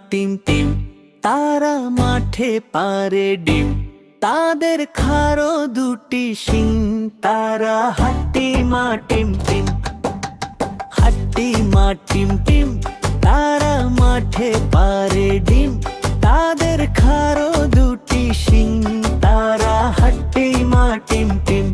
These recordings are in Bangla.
Team team. তারা মাঠে পারে ডিম, তাদের খাড়ো দুটি শিং। তারা হাট্টি মা টিম টিম, হাট্টি মা টিম টিম। তারা মাঠে পারে ডিম, তাদের খাড়ো দুটি শিং। তারা হাট্টি মা টিম টিম।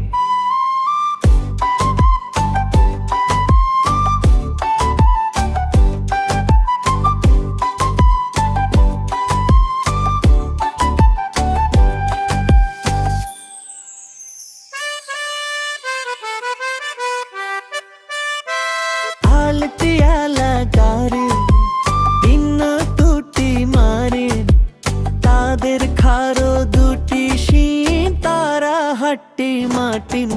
আলতিয়ালা গারে ভিন্ন দুটি মারে, তাদের খাড়ো দুটি শিং। তারা হাট্টি মা টিম